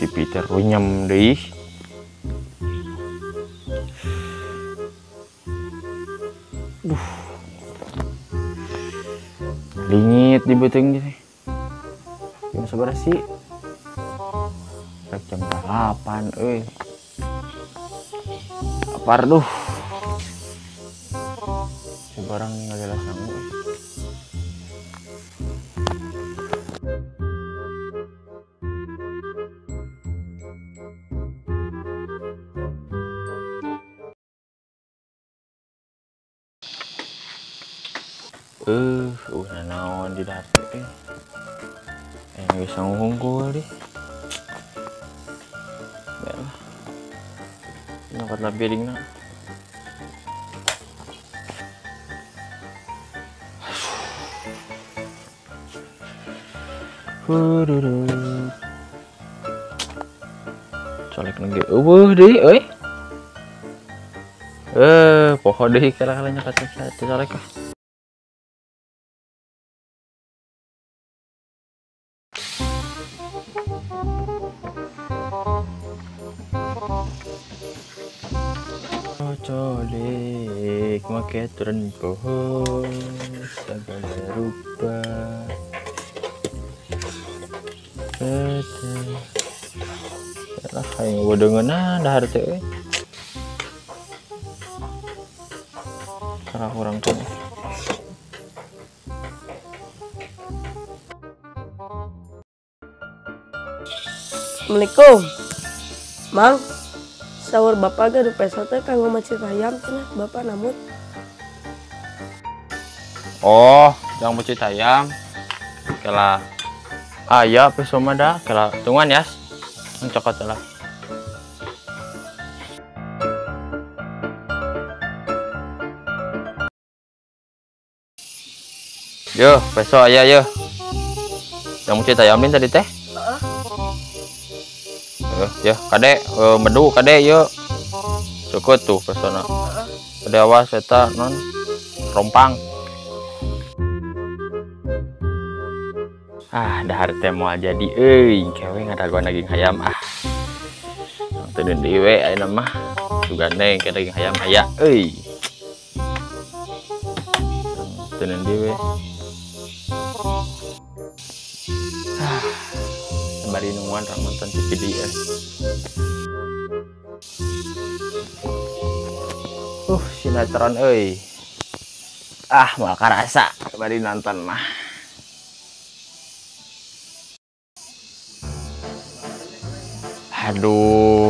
Dipiter runyem deh. Dingit di beteng gitu. Jam seberapa sih? Jam 8, Apar duh. Sebarang nggak jelas nanggu. Naon di dapur bisa ngungkul deh. Baiklah. Nangkat labiring na. Colek lagi. Deh, pohon deh kala-kalanya kata colek lah. Colek make turun pohon segala rupa. Lah aing bodengeuna dahar teh. Karena orang tuh. Assalamualaikum, Mang. Sahur bapak gak ada peso teh kanggo macet ayam cenah bapak namut. Oh, jangan macet ayam. Kela aya peso mah dah, kela tungguan ya. Cokot lah. Yo, peso aya yo. Yang macet ayam ini tadi teh. Ya kadek medu kadek yuk cukup tuh pesona kadek awas eta non rompang dahar teh moal jadi kewe ngadaguan daging ayam teu dewe ayeuna mah juga neng ke daging ayam aya teu dewe bari nungguan nonton TV dia. Sinetron mau karasa bari nonton mah. Aduh.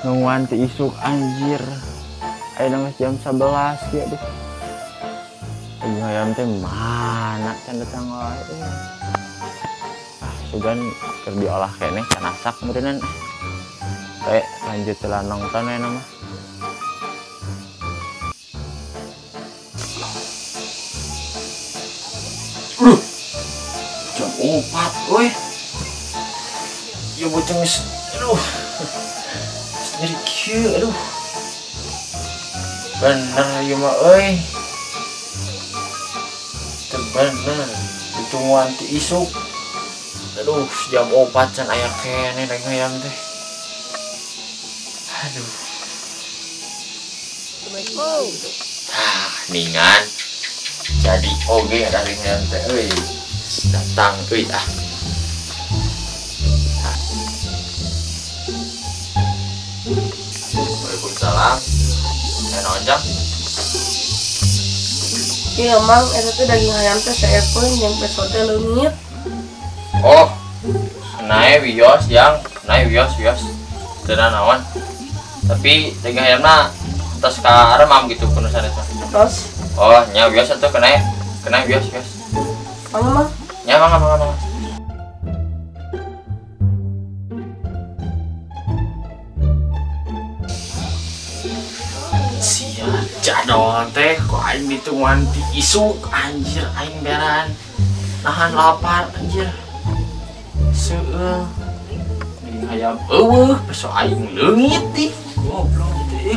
Nungguan ti isuk anjir. Ayeuna jam 11 ya duh. Daging ayam teh mana can datang wae. Sugan keur diolah keneh can asak meureunna. Lanjut telah nonton ya nama. Jam 4 weh. Ya boceng jadi kieu bener ieu mah teu bener ditungguan ti isuk. Jam 4 can aya keneh daging ayam teh. Aduh. Assalamualaikum. Ningan. Jadi oge daging ayam teh datang Waalaikumsalam. Naon jang? Iya, Mang, eta teh daging ayam teh saepeun jeung peso teh leungit. Oh, naik wios yang naik wios tidak nawan. Tapi daging ayamna terus ke remam gitu penulisan itu. Terus? Oh, nya wios itu kena wios. Mang. Nya mang. Sia jadol teh kok aing ditungguan ti isuk anjir aing beran nahan lapar anjir. Seueuh daging ayam peso aing leungit teh goblok teh